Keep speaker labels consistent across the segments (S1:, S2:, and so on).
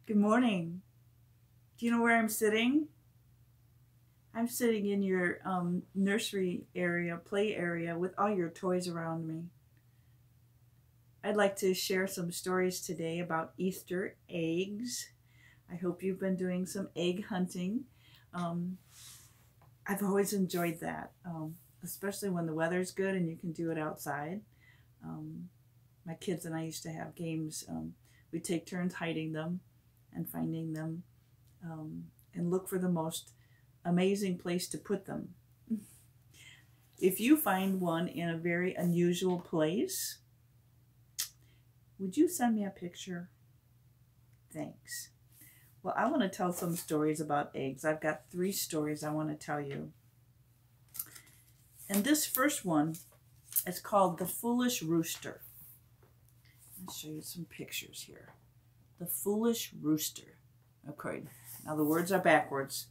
S1: Good morning. Do you know where I'm sitting? I'm sitting in your nursery area, play area, with all your toys around me. I'd like to share some stories today about Easter eggs. I hope you've been doing some egg hunting. I've always enjoyed that, especially when the weather's good and you can do it outside. My kids and I used to have games. We'd take turns hiding them and finding them, and look for the most amazing place to put them. If you find one in a very unusual place, would you send me a picture? Thanks. Well, I want to tell some stories about eggs. I've got 3 stories I want to tell you. And this first one is called The Foolish Rooster. I'll show you some pictures here. The Foolish Rooster. Okay, now the words are backwards,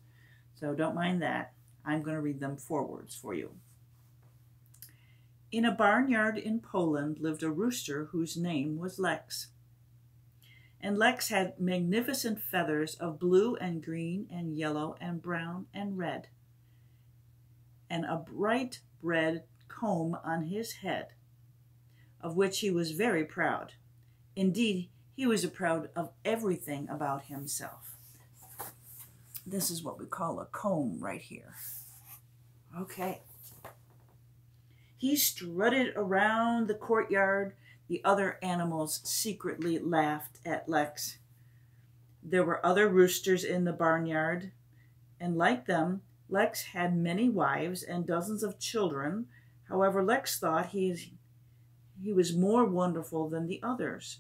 S1: so don't mind that. I'm going to read them forwards for you. In a barnyard in Poland lived a rooster whose name was Lex. And Lex had magnificent feathers of blue and green and yellow and brown and red, and a bright red comb on his head, of which he was very proud. Indeed, he was proud of everything about himself. This is what we call a comb right here. Okay. He strutted around the courtyard. The other animals secretly laughed at Lex. There were other roosters in the barnyard, and like them, Lex had many wives and dozens of children. However, Lex thought he was more wonderful than the others.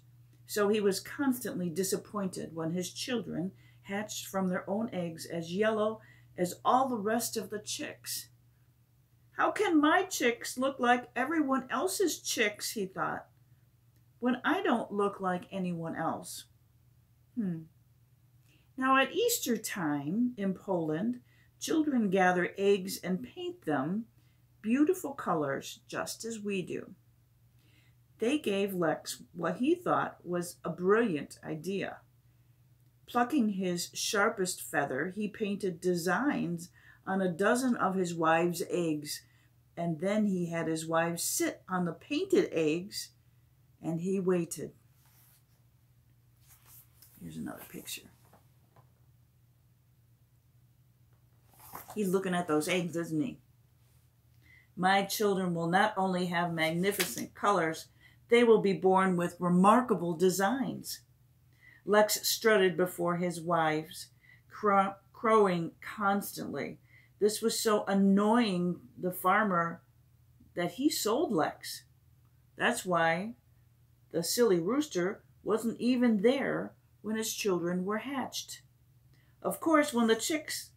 S1: So he was constantly disappointed when his children hatched from their own eggs as yellow as all the rest of the chicks. How can my chicks look like everyone else's chicks, he thought, when I don't look like anyone else? Now at Easter time in Poland, children gather eggs and paint them beautiful colors just as we do. They gave Lex what he thought was a brilliant idea. Plucking his sharpest feather, he painted designs on a dozen of his wives' eggs, and then he had his wives sit on the painted eggs, and he waited. Here's another picture. He's looking at those eggs, isn't he? My children will not only have magnificent colors, they will be born with remarkable designs. Lex strutted before his wives, crowing constantly. This was so annoying the farmer that he sold Lex. That's why the silly rooster wasn't even there when his children were hatched. Of course, when the chicks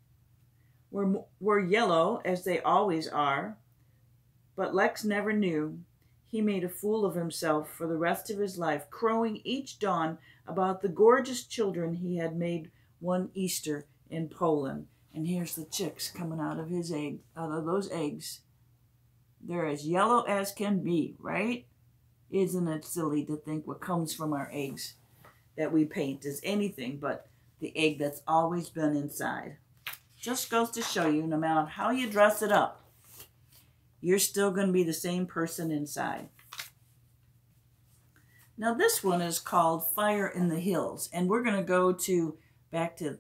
S1: were yellow, as they always are, but Lex never knew. He made a fool of himself for the rest of his life, crowing each dawn about the gorgeous children he had made one Easter in Poland. And here's the chicks coming out of his egg, out of those eggs. They're as yellow as can be, right? Isn't it silly to think what comes from our eggs that we paint is anything but the egg that's always been inside? Just goes to show you, no matter how you dress it up, you're still going to be the same person inside. Now this one is called Fire in the Hills, and we're going to go back to the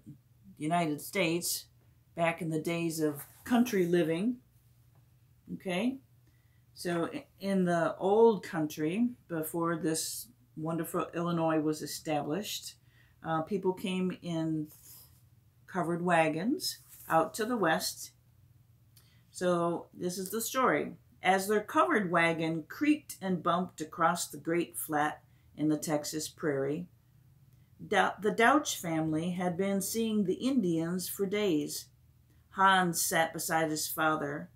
S1: United States, back in the days of country living. Okay, so in the old country, before this wonderful Illinois was established, people came in covered wagons out to the west. So this is the story. As their covered wagon creaked and bumped across the great flat in the Texas prairie, the Douch family had been seeing the Indians for days. Hans sat beside his father,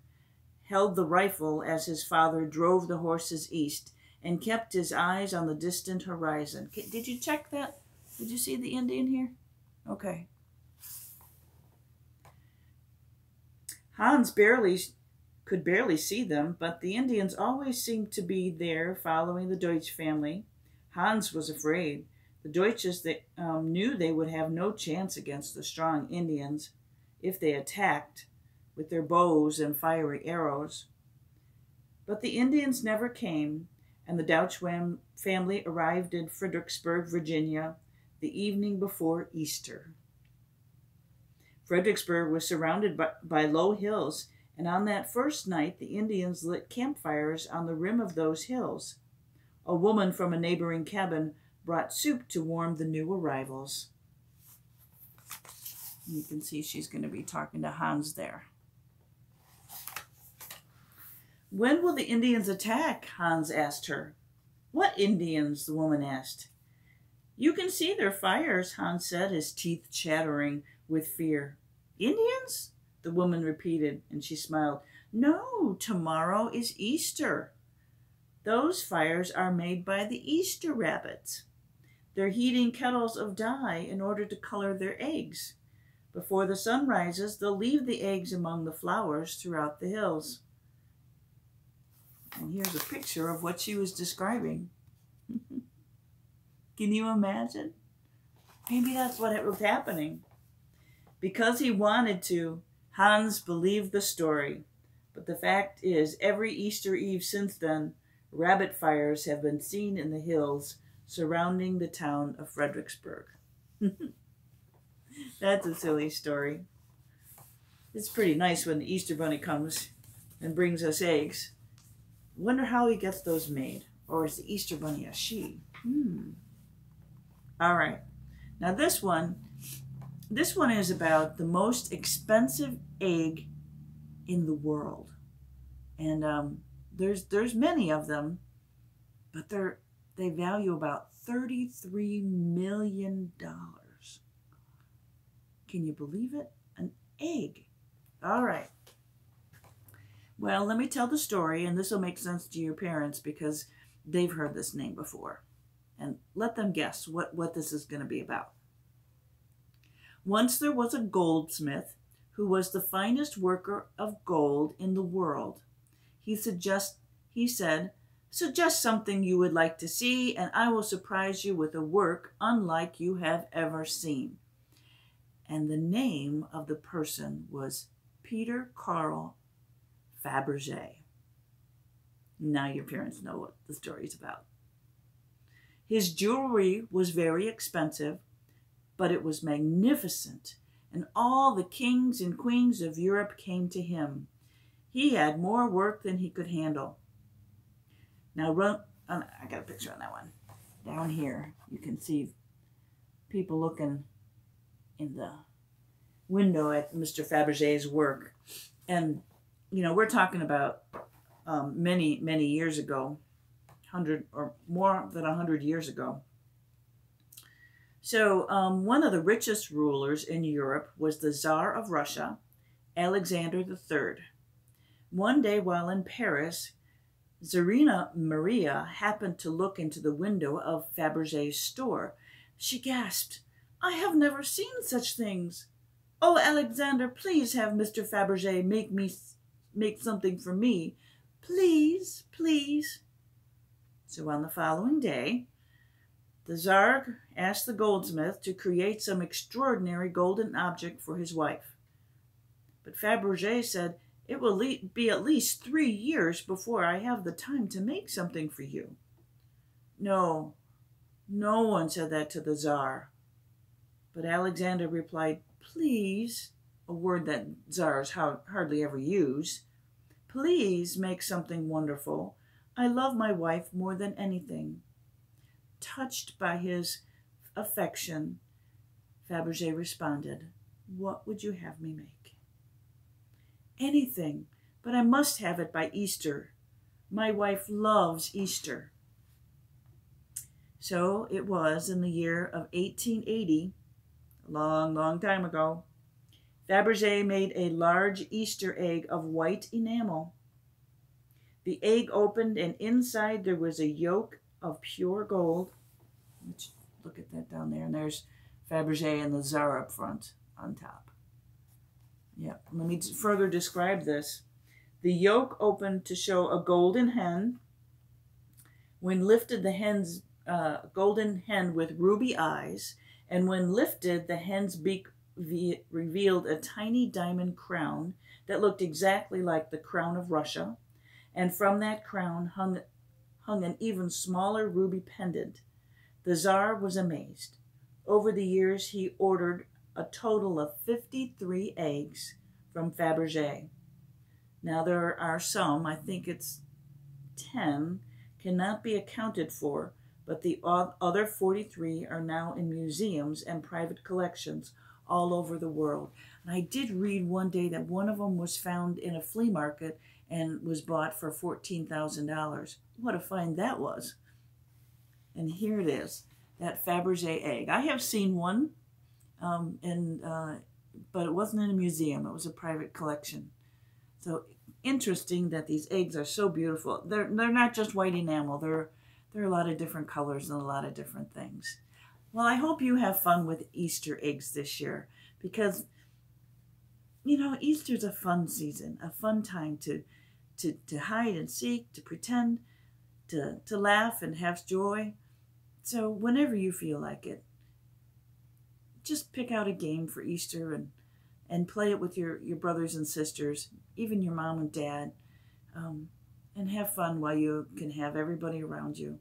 S1: held the rifle as his father drove the horses east, and kept his eyes on the distant horizon. Did you check that? Did you see the Indian here? Okay. Hans could barely see them, but the Indians always seemed to be there following the Deutsch family. Hans was afraid. The Deutsches knew they would have no chance against the strong Indians if they attacked with their bows and fiery arrows. But the Indians never came, and the Deutsch family arrived in Fredericksburg, Virginia, the evening before Easter. Fredericksburg was surrounded by low hills, and on that first night the Indians lit campfires on the rim of those hills. A woman from a neighboring cabin brought soup to warm the new arrivals. You can see she's going to be talking to Hans there. When will the Indians attack? Hans asked her. What Indians? The woman asked. You can see their fires, Hans said, his teeth chattering with fear. Indians? The woman repeated, and she smiled. No, tomorrow is Easter. Those fires are made by the Easter rabbits. They're heating kettles of dye in order to color their eggs. Before the sun rises, they'll leave the eggs among the flowers throughout the hills. And here's a picture of what she was describing. Can you imagine? Maybe that's what was happening. Because he wanted to, Hans believed the story. But the fact is, every Easter Eve since then, rabbit fires have been seen in the hills surrounding the town of Fredericksburg. That's a silly story. It's pretty nice when the Easter Bunny comes and brings us eggs. Wonder how he gets those made. Or is the Easter Bunny a she? All right. Now this one is about the most expensive egg in the world. And there's many of them, but they value about $33 million. Can you believe it? An egg. All right. Well, let me tell the story, and this will make sense to your parents because they've heard this name before. And let them guess what this is going to be about. Once there was a goldsmith who was the finest worker of gold in the world. He said, suggest something you would like to see, and I will surprise you with a work unlike you have ever seen. And the name of the person was Peter Carl Fabergé. Now your parents know what the story's about. His jewelry was very expensive, but it was magnificent, and all the kings and queens of Europe came to him. He had more work than he could handle. Now, I got a picture on that one. Down here, you can see people looking in the window at Mr. Fabergé's work. And, you know, we're talking about many, many years ago, 100 or more than 100 years ago. So one of the richest rulers in Europe was the Tsar of Russia, Alexander III. One day while in Paris, Tsarina Maria happened to look into the window of Fabergé's store. She gasped, I have never seen such things. Oh, Alexander, please have Mr. Fabergé make something for me. Please, please. So on the following day, the Tsar asked the goldsmith to create some extraordinary golden object for his wife. But Fabergé said, it will be at least 3 years before I have the time to make something for you. No, no one said that to the Tsar. But Alexander replied, please, a word that Tsars hardly ever use, please make something wonderful. I love my wife more than anything. Touched by his affection, Fabergé responded, what would you have me make? Anything, but I must have it by Easter. My wife loves Easter. So it was in the year of 1880, a long, long time ago, Fabergé made a large Easter egg of white enamel. The egg opened, and inside there was a yolk of pure gold. Let's look at that down there. And there's Fabergé and the Tsar up front on top. Yeah, let me further describe this. The yolk opened to show a golden hen. When lifted, the hen's golden hen with ruby eyes, and when lifted, the hen's beak revealed a tiny diamond crown that looked exactly like the crown of Russia, and from that crown hung an even smaller ruby pendant. The Tsar was amazed. Over the years, he ordered a total of 53 eggs from Fabergé. Now, there are some, I think it's 10, cannot be accounted for, but the other 43 are now in museums and private collections all over the world. And I did read one day that one of them was found in a flea market and was bought for $14,000. What a find that was. And here it is, that Fabergé egg. I have seen one, but it wasn't in a museum. It was a private collection. So interesting that these eggs are so beautiful. They're not just white enamel. They're a lot of different colors and a lot of different things. Well, I hope you have fun with Easter eggs this year, because, you know, Easter's a fun season, a fun time to hide and seek, to pretend, to laugh and have joy. So whenever you feel like it, just pick out a game for Easter and play it with your brothers and sisters, even your mom and dad, and have fun while you can have everybody around you.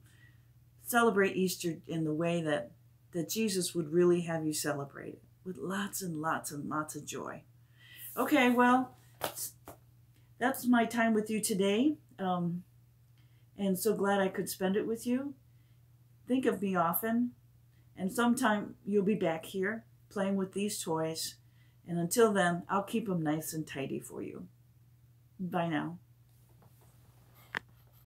S1: Celebrate Easter in the way that Jesus would really have you celebrate it, with lots and lots and lots of joy. Okay, well, that's my time with you today, and so glad I could spend it with you. Think of me often, and sometime you'll be back here playing with these toys, and until then, I'll keep them nice and tidy for you. Bye now.